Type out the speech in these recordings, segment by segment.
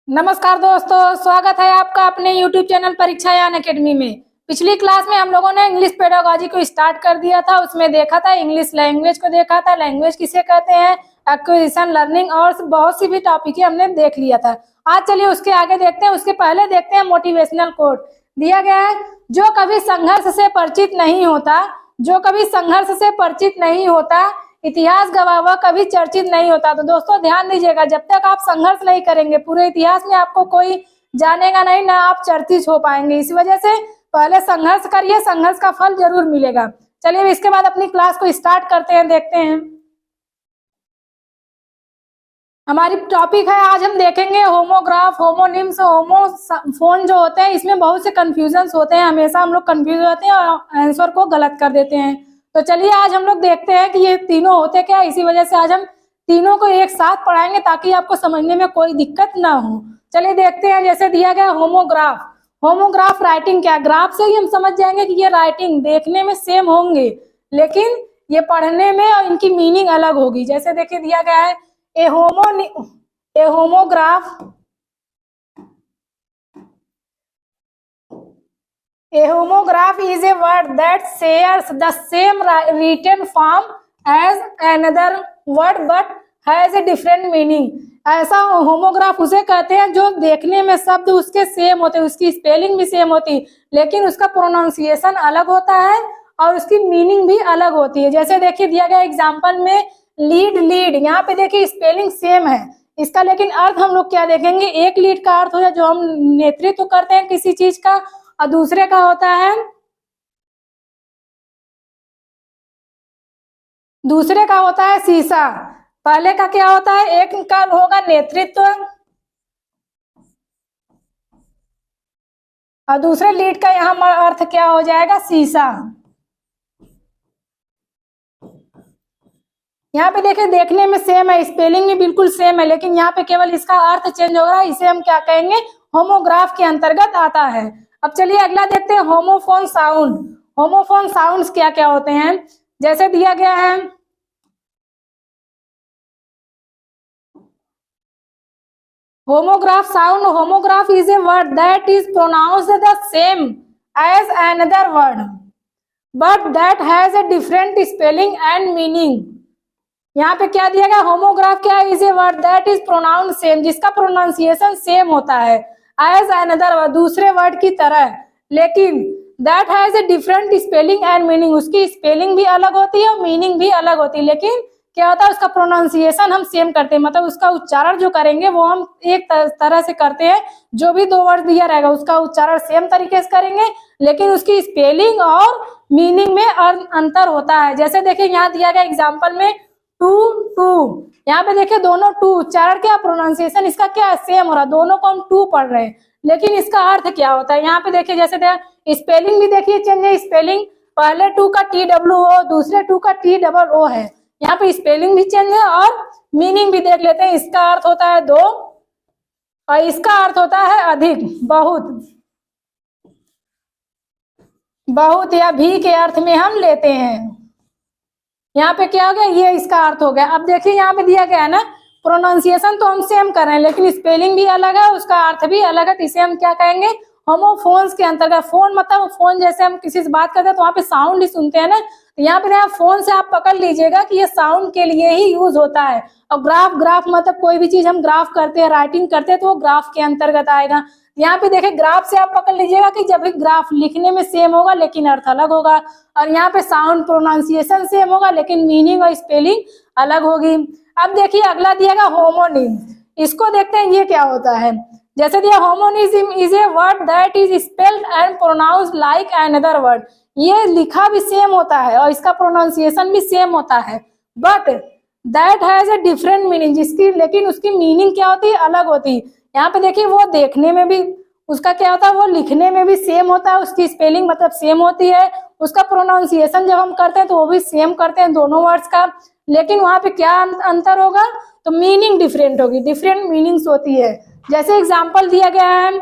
नमस्कार दोस्तों, स्वागत है आपका अपने YouTube चैनल परीक्षा यान अकेडमी में। पिछली क्लास में हम लोगों ने इंग्लिश पेडागोजी को स्टार्ट कर दिया था। उसमें देखा था इंग्लिश लैंग्वेज को, देखा था लैंग्वेज किसे कहते हैं, एक्विजिशन, लर्निंग और बहुत सी भी टॉपिक हमने देख लिया था। आज चलिए उसके आगे देखते हैं। उसके पहले देखते हैं मोटिवेशनल कोट दिया गया है। जो कभी संघर्ष से परिचित नहीं होता, जो कभी संघर्ष से परिचित नहीं होता, इतिहास गवाह वह कभी चर्चित नहीं होता। तो दोस्तों ध्यान दीजिएगा, जब तक आप संघर्ष नहीं करेंगे पूरे इतिहास में आपको कोई जानेगा नहीं, ना आप चर्चित हो पाएंगे। इस वजह से पहले संघर्ष करिए, संघर्ष का फल जरूर मिलेगा। चलिए इसके बाद अपनी क्लास को स्टार्ट करते हैं, देखते हैं। हमारी टॉपिक है, आज हम देखेंगे होमोग्राफ, होमोनिम्स, होमोफोन जो होते हैं, इसमें बहुत से कंफ्यूजन होते हैं। हमेशा हम लोग कंफ्यूज होते हैं और आंसर को गलत कर देते हैं। तो चलिए आज हम लोग देखते हैं कि ये तीनों होते क्या है। इसी वजह से आज हम तीनों को एक साथ पढ़ाएंगे ताकि आपको समझने में कोई दिक्कत ना हो। चलिए देखते हैं। जैसे दिया गया होमोग्राफ, होमोग्राफ राइटिंग क्या है। ग्राफ से ही हम समझ जाएंगे कि ये राइटिंग देखने में सेम होंगे, लेकिन ये पढ़ने में और इनकी मीनिंग अलग होगी। जैसे देखिए दिया गया है ए homograph, A homograph is a word that shares the same written form as another word but has a different meaning। ऐसा होमोग्राफ उसे कहते हैं जो देखने में शब्द उसके सेम होते हैं, उसकी स्पेलिंग भी सेम होती है, लेकिन उसका प्रोनाउंसिएशन अलग होता है और उसकी मीनिंग भी अलग होती है। जैसे देखिए दिया गया एग्जाम्पल में लीड, लीड, यहाँ पे देखिए स्पेलिंग सेम है इसका, लेकिन अर्थ हम लोग क्या देखेंगे। एक लीड का अर्थ हो जाए जो हम नेतृत्व करते हैं किसी चीज का, और दूसरे का होता है, दूसरे का होता है शीशा। पहले का क्या होता है, एक का होगा नेतृत्व और दूसरे लीड का यहाँ अर्थ क्या हो जाएगा, शीशा। यहाँ पे देखिए देखने में सेम है, स्पेलिंग भी बिल्कुल सेम है, लेकिन यहाँ पे केवल इसका अर्थ चेंज हो रहा है। इसे हम क्या कहेंगे, होमोग्राफ के अंतर्गत आता है। अब चलिए अगला देखते हैं होमोफोन साउंड। होमोफोन साउंड्स क्या क्या होते हैं। जैसे दिया गया है homograph sound, homograph is a word that is pronounced the same as another word but that has a different spelling and meaning. यहाँ पे क्या दिया गया, होमोग्राफ क्या है, is a word that is pronounce same, जिसका प्रोनाउंसिएशन सेम होता है, एज अनदर वर्ड, दूसरे वर्ड की तरह, लेकिन that has a different spelling and meaning, उसकी स्पेलिंग भी अलग होती है और मीनिंग भी अलग होती है, लेकिन क्या होता है उसका प्रोनाउंसिएशन हम सेम करते हैं, मतलब उसका उच्चारण जो करेंगे वो हम एक तरह से करते हैं। जो भी दो वर्ड दिया रहेगा उसका उच्चारण सेम तरीके से करेंगे, लेकिन उसकी स्पेलिंग और मीनिंग में अंतर होता है। जैसे देखिए यहाँ दिया गया एग्जाम्पल में टू टू, यहाँ पे देखिए दोनों टू, उच्चारण क्या, प्रोनाउंसिएशन इसका क्या है, सेम हो रहा है, दोनों को हम टू पढ़ रहे हैं, लेकिन इसका अर्थ क्या होता है। यहाँ पे देखिए जैसे स्पेलिंग भी देखिए चेंज है, स्पेलिंग पहले टू का TWO, दूसरे टू का TOO है। यहाँ पे स्पेलिंग भी चेंज है और मीनिंग भी देख लेते हैं। इसका अर्थ होता है दो और इसका अर्थ होता है अधिक, बहुत, बहुत या भी के अर्थ में हम लेते हैं। यहाँ पे क्या हो गया, ये इसका अर्थ हो गया। अब देखिए यहाँ पे दिया गया है ना, प्रोनाउंसिएशन तो हम सेम कर रहे हैं लेकिन स्पेलिंग भी अलग है, उसका अर्थ भी अलग है, तो इसे हम क्या कहेंगे, होमोफोन्स के अंतर्गत। फोन मतलब फोन, जैसे हम किसी से बात करते हैं तो वहाँ पे साउंड ही सुनते हैं ना, तो यहाँ पे ना फोन से आप पकड़ लीजिएगा कि ये साउंड के लिए ही यूज होता है। और ग्राफ, ग्राफ मतलब कोई भी चीज हम ग्राफ करते हैं, राइटिंग करते हैं, तो वो ग्राफ के अंतर्गत आएगा। यहाँ पे देखिए ग्राफ से आप पकड़ लीजिएगा कि जब भी ग्राफ लिखने में सेम होगा लेकिन अर्थ अलग होगा, और यहाँ पे साउंड प्रोनाउंसिएशन सेम होगा लेकिन मीनिंग और स्पेलिंग अलग होगी। अब देखिए अगला दिएगा होमोनिम, इसको देखते हैं ये क्या होता है। जैसे दिया homonymism is a word that is spelled and pronounced like another word, ये लिखा भी सेम होता है और इसका प्रोनाउंसिएशन भी सेम होता है, but that has a different meaning, जिसकी लेकिन उसकी मीनिंग क्या होती है, अलग होती है। यहाँ पे देखिए वो देखने में भी उसका क्या होता है, वो लिखने में भी सेम होता है, उसकी स्पेलिंग मतलब सेम होती है, उसका प्रोनाउंसिएशन जब हम करते हैं तो वो भी सेम करते हैं दोनों वर्ड्स का, लेकिन वहां पे क्या अंतर होगा, तो मीनिंग डिफरेंट होगी, डिफरेंट मीनिंग्स होती है। जैसे एग्जाम्पल दिया गया है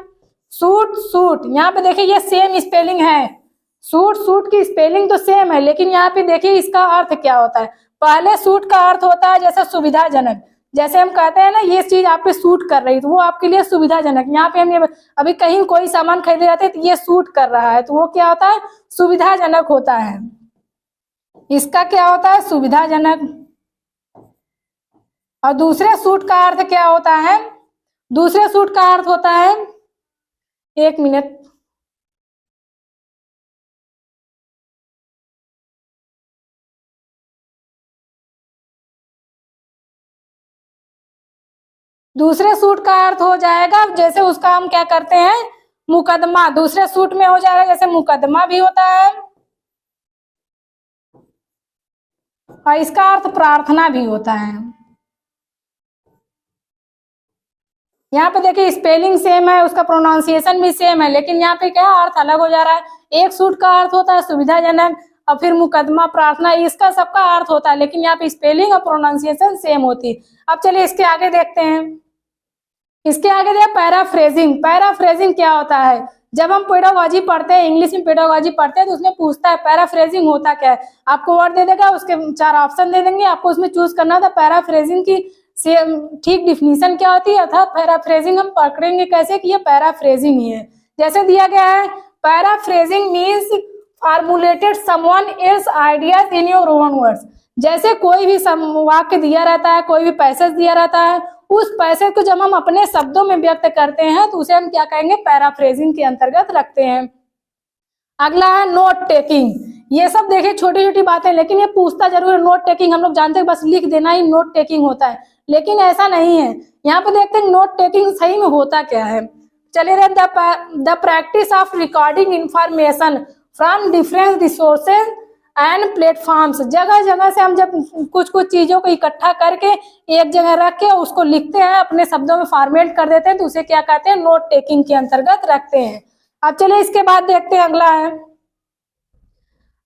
सूट, सूट, यहाँ पे देखिए ये सेम स्पेलिंग है, सूट, सूट की स्पेलिंग तो सेम है, लेकिन यहाँ पे देखिए इसका अर्थ क्या होता है। पहले सूट का अर्थ होता है जैसे सुविधाजनक, जैसे हम कहते हैं ना ये चीज आप पे सूट कर रही, तो वो आपके लिए सुविधाजनक। यहाँ पे हम ये अभी कहीं कोई सामान खरीदे जाते हैं तो ये सूट कर रहा है, तो वो क्या होता है, सुविधाजनक होता है। इसका क्या होता है, सुविधाजनक। और दूसरे सूट का अर्थ क्या होता है, दूसरे सूट का अर्थ होता है, 1 मिनट, दूसरे सूट का अर्थ हो जाएगा, जैसे उसका हम क्या करते हैं, मुकदमा। दूसरे सूट में हो जाएगा, जैसे मुकदमा भी होता है, और इसका अर्थ प्रार्थना भी होता है। यहाँ पे देखिए स्पेलिंग सेम है, उसका प्रोनाउंसिएशन भी सेम है, लेकिन यहाँ पे क्या अर्थ अलग हो जा रहा है। एक सूट का अर्थ होता है सुविधाजनक, और फिर मुकदमा, प्रार्थना, इसका सबका अर्थ होता है, लेकिन यहाँ पे स्पेलिंग और प्रोनाउंसिएशन सेम होती है। अब चलिए इसके आगे देखते हैं। इसके आगे देखिए पैराफ्रेजिंग। पैराफ्रेजिंग क्या होता है, जब हम पेडागोजी पढ़ते हैं, इंग्लिश में पेडागोजी पढ़ते हैं, तो उसमें पूछता है पैराफ्रेजिंग होता क्या है। आपको वर्ड दे देगा, उसके 4 ऑप्शन दे देंगे, आपको उसमें चूज करना था पैराफ्रेजिंग की ठीक डिफिनीशन क्या होती है, अर्थात पैराफ्रेजिंग हम पकड़ेंगे कैसे कि ये पैराफ्रेजिंग ही है। जैसे दिया गया है, paraphrasing means formulated someone else ideas in your own words. जैसे कोई भी वाक्य दिया रहता है, कोई भी पैसेज दिया रहता है, उस पैसेज को जब हम अपने शब्दों में व्यक्त करते हैं तो उसे हम क्या कहेंगे, पैराफ्रेजिंग के अंतर्गत रखते हैं। अगला है नोट टेकिंग। ये सब देखिए छोटी छोटी बातें, लेकिन ये पूछता जरूर है। नोट टेकिंग हम लोग जानते हैं, बस लिख देना ही नोट टेकिंग होता है, लेकिन ऐसा नहीं है। यहाँ पे देखते हैं नोट टेकिंग सही में होता क्या है। चलिए, the practice of recording information from different resources and platforms. जगह जगह से हम जब कुछ कुछ चीजों को इकट्ठा करके एक जगह रख के उसको लिखते हैं, अपने शब्दों में फॉर्मेट कर देते हैं, तो उसे क्या कहते हैं, नोट टेकिंग के अंतर्गत रखते हैं। अब चलिए इसके बाद देखते हैं अगला है,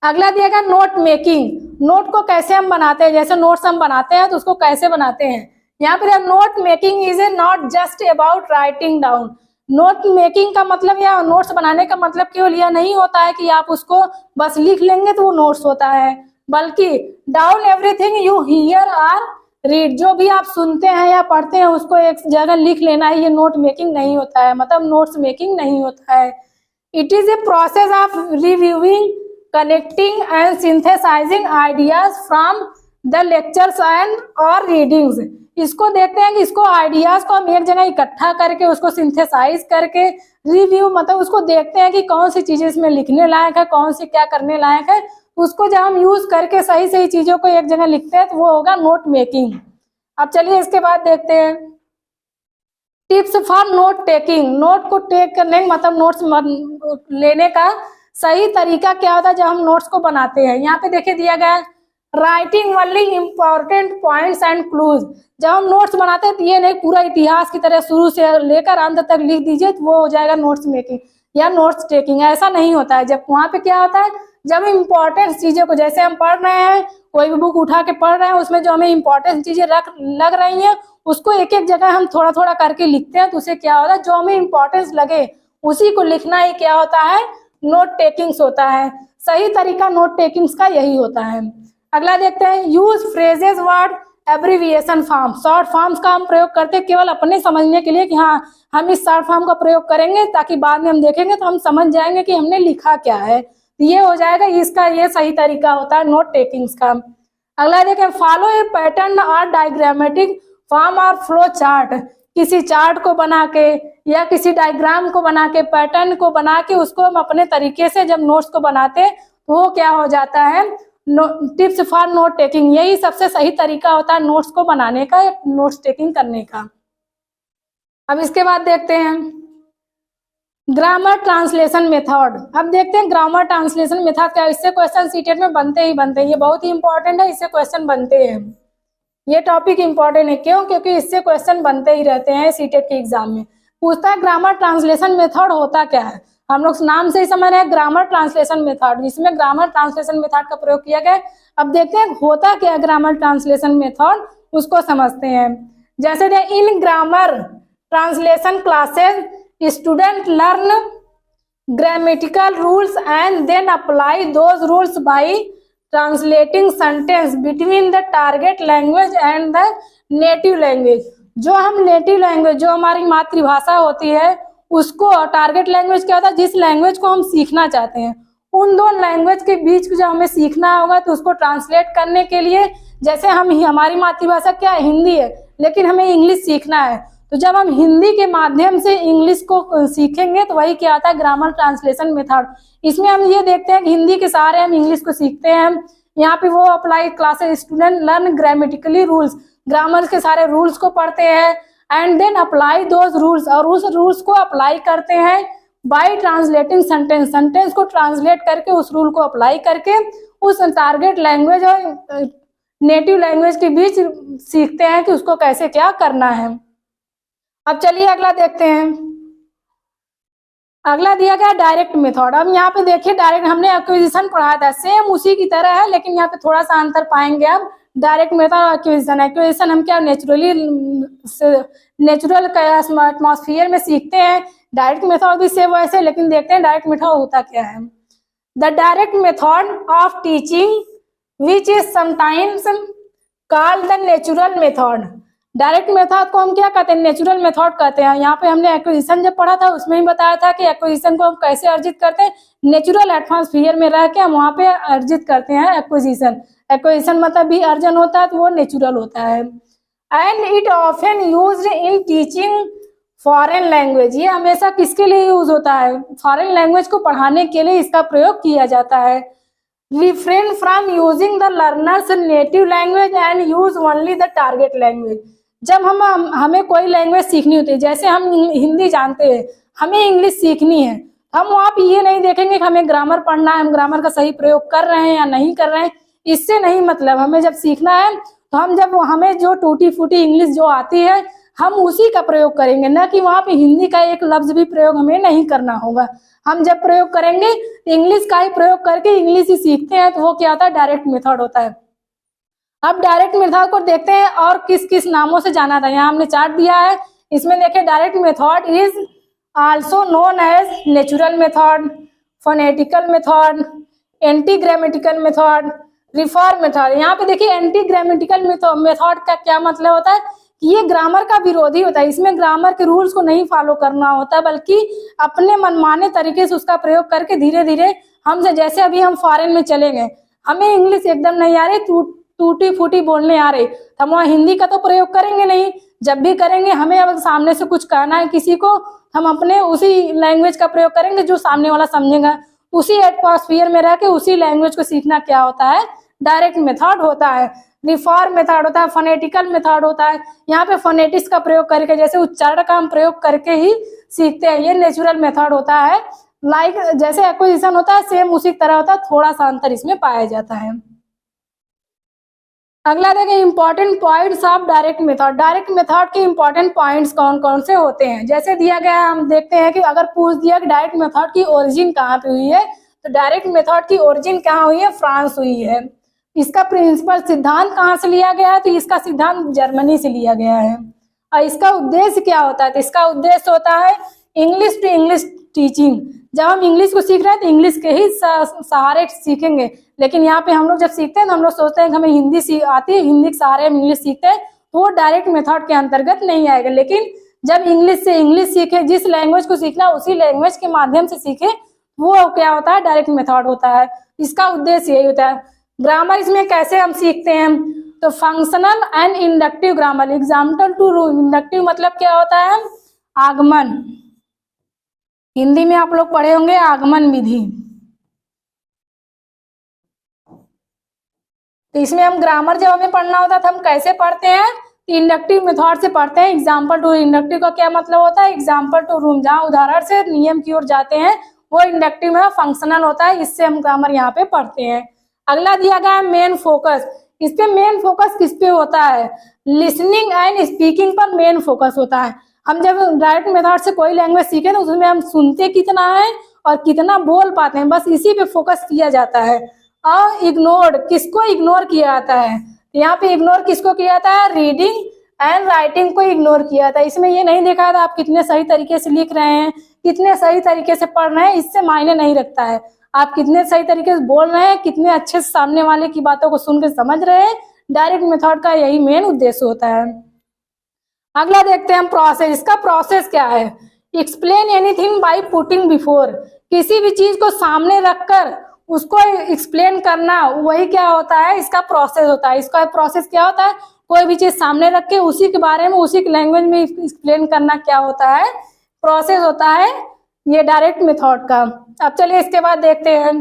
अगला दिएगा नोट मेकिंग। नोट को कैसे हम बनाते हैं, जैसे नोट्स हम बनाते हैं तो उसको कैसे बनाते हैं। यहाँ पे note making is a not just about writing down. Note making का मतलब या नोट्स बनाने का मतलब केवल यह नहीं होता है कि आप उसको बस लिख लेंगे तो वो नोट्स होता है, बल्कि down everything you hear or read. जो भी आप सुनते हैं या पढ़ते हैं उसको एक जगह लिख लेना है, ये नोट मेकिंग नहीं होता है, मतलब नोट्स मेकिंग नहीं होता है। It is a process of reviewing, connecting and synthesising ideas from the lectures and और रीडिंग्स। इसको देखते हैं कि इसको आइडियाज को हम एक जगह इकट्ठा करके उसको सिंथेसाइज करके रिव्यू, मतलब उसको देखते हैं कि कौन सी चीजें इसमें लिखने लायक है, कौन सी क्या करने लायक है। उसको जब हम यूज करके सही सही चीजों को एक जगह लिखते हैं तो वो होगा नोट मेकिंग। अब चलिए इसके बाद देखते हैं tips for note taking. Note को टेक करने मतलब नोट्स लेने का सही तरीका क्या होता है जब हम नोट्स को बनाते हैं। यहाँ पे देखिए दिया गया writing only important points and clues. जब हम नोट्स बनाते हैं तो ये नहीं पूरा इतिहास की तरह शुरू से लेकर अंत तक लिख दीजिए तो वो हो जाएगा नोट्स मेकिंग या नोट्स टेकिंग। ऐसा नहीं होता है। जब वहाँ पे क्या होता है, जब इम्पोर्टेंट चीजों को, जैसे हम पढ़ रहे हैं, कोई भी बुक उठा के पढ़ रहे हैं, उसमें जो हमें इम्पोर्टेंट चीजें लग रही हैं उसको एक एक जगह हम थोड़ा थोड़ा करके लिखते हैं, तो उसे क्या होता है, जो हमें इम्पोर्टेंस लगे उसी को लिखना ही क्या होता है, नोट टेकिंग्स होता है। सही तरीका नोट टेकिंग्स का यही होता है। अगला देखते हैं use phrases word abbreviation form. Short forms का हम प्रयोग करते हैं केवल अपने समझने के लिए कि हाँ हम इस शॉर्ट फॉर्म का प्रयोग करेंगे ताकि बाद में हम देखेंगे तो हम समझ जाएंगे कि हमने लिखा क्या है। ये हो जाएगा, इसका ये सही तरीका होता है नोट टेकिंग्स का। अगला देखें फॉलो ए पैटर्न और डायग्रामेटिक फॉर्म और फ्लो चार्ट। किसी चार्ट को बना के या किसी डायग्राम को बना के, पैटर्न को बना के उसको हम अपने तरीके से जब नोट्स को बनाते हैं तो वो क्या हो जाता है, टिप्स फॉर नोट टेकिंग। यही सबसे सही तरीका होता है नोट्स को बनाने का, नोट्स टेकिंग करने का। अब इसके बाद देखते हैं ग्रामर ट्रांसलेशन मेथड। अब देखते हैं ग्रामर ट्रांसलेशन मेथड क्या है। इससे क्वेश्चन सीटेट में बनते ही बनते हैं, ये बहुत ही इंपॉर्टेंट है, इससे क्वेश्चन बनते हैं। ये टॉपिक इंपॉर्टेंट है, क्यों? क्योंकि इससे क्वेश्चन बनते ही रहते हैं सीटेट के एग्जाम में। पूछता है ग्रामर ट्रांसलेशन मेथड होता क्या है। हम लोग नाम से ही समझ रहे हैं ग्रामर ट्रांसलेशन मेथड, जिसमें ग्रामर ट्रांसलेशन मेथड का प्रयोग किया गया है। अब देखते हैं होता क्या है ग्रामर ट्रांसलेशन मेथड, उसको समझते हैं। जैसे in grammar translation classes student learn grammatical rules and then apply those rules by translating sentence between the target language and the native language. जो हम नेटिव लैंग्वेज, जो हमारी मातृभाषा होती है, उसको, टारगेट लैंग्वेज क्या होता है, जिस लैंग्वेज को हम सीखना चाहते हैं, उन दो लैंग्वेज के बीच जब हमें सीखना होगा तो उसको ट्रांसलेट करने के लिए, जैसे हमारी मातृभाषा क्या है, हिंदी है, लेकिन हमें इंग्लिश सीखना है, तो जब हम हिंदी के माध्यम से इंग्लिश को सीखेंगे तो वही क्या आता है, ग्रामर ट्रांसलेशन मेथड। इसमें हम ये देखते हैं कि हिंदी के सहारे हम इंग्लिश को सीखते हैं। यहाँ पे वो apply classes, student learn grammatically rules, grammar के सारे रूल्स को पढ़ते हैं, and then apply those rules, और उस रूल्स को अप्लाई करते हैं बाय ट्रांसलेटिंग सेंटेंस, सेंटेंस को ट्रांसलेट करके उस रूल को अप्लाई करके उस टारगेट लैंग्वेज और नेटिव लैंग्वेज के बीच सीखते हैं कि उसको कैसे क्या करना है। अब चलिए अगला देखते हैं। अगला दिया गया डायरेक्ट मेथड। अब यहाँ पे देखिए, डायरेक्ट हमने एक्विजिशन पढ़ाया था, सेम उसी की तरह है, लेकिन यहाँ पे थोड़ा सा अंतर पाएंगे। अब डायरेक्ट मेथड और एक्विजिशन, एक्विजिशन हम क्या नेचुरल एटमॉस्फेयर में सीखते हैं, डायरेक्ट मेथड भी सेम वैसे, लेकिन देखते हैं डायरेक्ट मेथड होता क्या है। The direct method of teaching which is sometimes called the natural method. Direct method को हम क्या कहते हैं, नेचुरल मेथड कहते हैं। यहाँ पे हमने एक्विजिशन जब पढ़ा था उसमें ही बताया था कि एक्विजिशन को हम कैसे अर्जित करते हैं, नेचुरल एटमॉस्फेयर में रह के हम वहाँ पे अर्जित करते हैं एक्विजिशन। एक्विजिशन मतलब भी अर्जन होता है तो वो नेचुरल होता है। And it often used in teaching foreign language, ये हमेशा किसके लिए यूज होता है, फॉरेन लैंग्वेज को पढ़ाने के लिए इसका प्रयोग किया जाता है। Refrain from using the learners native language and use only the target language. जब हमें कोई लैंग्वेज सीखनी होती है, जैसे हम हिंदी जानते हैं, हमें इंग्लिश सीखनी है, हम वहाँ पे ये नहीं देखेंगे कि हमें ग्रामर पढ़ना है, हम ग्रामर का सही प्रयोग कर रहे हैं या नहीं कर रहे हैं, इससे नहीं मतलब। हमें जब सीखना है तो हमें जो टूटी फूटी इंग्लिश जो आती है हम उसी का प्रयोग करेंगे, न कि वहाँ पे हिंदी का एक लफ्ज भी प्रयोग हमें नहीं करना होगा। हम जब प्रयोग करेंगे इंग्लिश का ही प्रयोग करके इंग्लिश ही सीखते हैं, तो वो क्या होता है, डायरेक्ट मेथड होता है। अब डायरेक्ट मेथड को देखते हैं और किस किस नामों से जाना था। यहाँ हमने चार्ट दिया है, इसमें देखिए direct method is also known as natural method, phonetical method, anti grammatical method, reform method. यहाँ पे देखिए एंटी ग्रामेटिकल मेथड का क्या मतलब होता है कि ये ग्रामर का विरोधी होता है। इसमें ग्रामर के रूल्स को नहीं फॉलो करना होता, बल्कि अपने मनमाने तरीके से उसका प्रयोग करके धीरे धीरे हमसे, जैसे अभी हम फॉरेन में चले गए, हमें इंग्लिश एकदम नहीं आ रही, टूटी फूटी बोलने आ रही, हम वहाँ हिंदी का तो प्रयोग करेंगे नहीं। जब भी करेंगे, हमें अब सामने से कुछ कहना है किसी को, हम अपने उसी लैंग्वेज का प्रयोग करेंगे जो सामने वाला समझेगा। उसी एटमॉस्फेयर में रह के उसी लैंग्वेज को सीखना क्या होता है, डायरेक्ट मेथड होता है। रिफॉर्म मेथड होता है, फोनेटिकल मेथड होता है, यहाँ पे फोनेटिक्स का प्रयोग करके, जैसे उच्चारण का हम प्रयोग करके ही सीखते हैं, ये नेचुरल मेथड होता है। लाइक जैसे एक्विजिशन होता है सेम उसी तरह होता है, थोड़ा सा अंतर इसमें पाया जाता है। अगला देखें important points of direct method. Direct method के इंपॉर्टेंट पॉइंट्स कौन कौन से होते हैं, जैसे दिया गया है, हम देखते हैं कि अगर पूछ दिया कि डायरेक्ट मेथड की ओरिजिन कहाँ पे हुई है, तो डायरेक्ट मेथड की ओरिजिन कहाँ हुई है, फ्रांस हुई है। इसका प्रिंसिपल सिद्धांत कहाँ से लिया गया है, तो इसका सिद्धांत जर्मनी से लिया गया है। और इसका उद्देश्य क्या होता है, तो इसका उद्देश्य होता है इंग्लिश टू इंग्लिश टीचिंग। जब हम इंग्लिश को सीख रहे हैं तो इंग्लिश के ही सहारे सीखेंगे, लेकिन यहाँ पे हम लोग जब सीखते हैं तो हम लोग सोचते हैं कि हमें हिंदी आती है, हिंदी के सहारे हम इंग्लिश सीखते हैं, तो वो डायरेक्ट मेथड के अंतर्गत नहीं आएगा। लेकिन जब इंग्लिश से इंग्लिश सीखे, जिस लैंग्वेज को सीखना उसी लैंग्वेज के माध्यम से सीखे, वो क्या होता है, डायरेक्ट मेथड होता है। इसका उद्देश्य यही होता है। ग्रामर इसमें कैसे हम सीखते हैं, तो functional and inductive grammar. Example to rule, inductive मतलब क्या होता है, आगमन, हिंदी में आप लोग पढ़े होंगे आगमन विधि। तो इसमें हम ग्रामर जब हमें पढ़ना होता है तो हम कैसे पढ़ते हैं, इंडक्टिव मेथड से पढ़ते हैं। एग्जाम्पल टू, इंडक्टिव का क्या मतलब होता है, एग्जाम्पल टू रूम, जहाँ उदाहरण से नियम की ओर जाते हैं, वो इंडक्टिव में फंक्शनल होता है। इससे हम ग्रामर यहाँ पे पढ़ते हैं। अगला दिया गया है मेन फोकस। इस पे मेन फोकस किस पे होता है, लिसनिंग एंड स्पीकिंग पर मेन फोकस होता है। हम जब डायरेक्ट मेथड से कोई लैंग्वेज सीखे तो उसमें हम सुनते कितना है और कितना बोल पाते हैं, बस इसी पे फोकस किया जाता है। और इग्नोर्ड, किसको इग्नोर किया जाता है, यहाँ पे इग्नोर किसको किया जाता है, रीडिंग एंड राइटिंग को इग्नोर किया जाता है। इसमें ये नहीं देखा था आप कितने सही तरीके से लिख रहे हैं, कितने सही तरीके से पढ़ रहे हैं, इससे मायने नहीं रखता है। आप कितने सही तरीके से बोल रहे हैं, कितने अच्छे से सामने वाले की बातों को सुन के समझ रहे हैं। डायरेक्ट मेथड का यही मेन उद्देश्य होता है। अगला देखते हैं हम प्रोसेस। इसका प्रोसेस क्या है? Explain anything by putting before. किसी भी चीज को सामने रखकर उसको एक्सप्लेन करना, वही क्या होता है, इसका प्रोसेस होता है। इसका प्रोसेस क्या होता है? कोई भी चीज सामने रख के उसी के बारे में उसी की लैंग्वेज में एक्सप्लेन करना क्या होता है? प्रोसेस होता है ये डायरेक्ट मेथड का। अब चलिए इसके बाद देखते हैं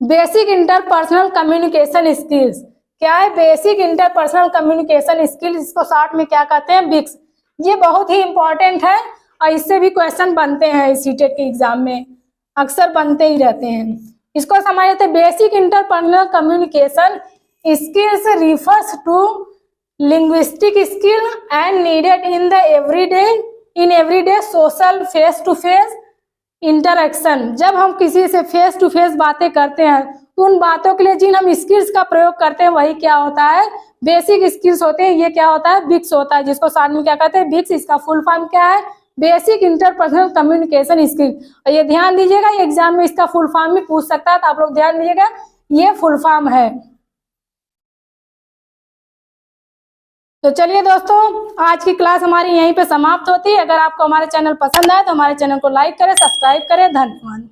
बेसिक इंटरपर्सनल कम्युनिकेशन स्किल्स। क्या है बेसिक इंटरपर्सनल कम्युनिकेशन स्किल्स? इसको शॉर्ट में क्या कहते हैं? बिक्स। ये बहुत ही इंपॉर्टेंट है और इससे भी क्वेश्चन बनते हैं सीटेट के एग्जाम में, अक्सर बनते ही रहते हैं। इसको समझ लेते हैं। Basic interpersonal communication skills refers to linguistic skill and needed in the everyday social face to face interaction. जब हम किसी से फेस टू फेस बातें करते हैं तो उन बातों के लिए जिन हम स्किल्स का प्रयोग करते हैं वही क्या होता है? बेसिक स्किल्स होते हैं। ये क्या होता है? बिक्स होता है, जिसको शॉर्ट में क्या कहते हैं? बिक्स। इसका फुल फॉर्म क्या है? Basic interpersonal communication skill. और ये ध्यान दीजिएगा, एग्जाम में इसका फुल फॉर्म भी पूछ सकता है, तो आप लोग ध्यान दीजिएगा, ये फुल फॉर्म है। तो चलिए दोस्तों, आज की क्लास हमारी यहीं पे समाप्त होती है। अगर आपको हमारे चैनल पसंद आए तो हमारे चैनल को लाइक करें, सब्सक्राइब करें। धन्यवाद।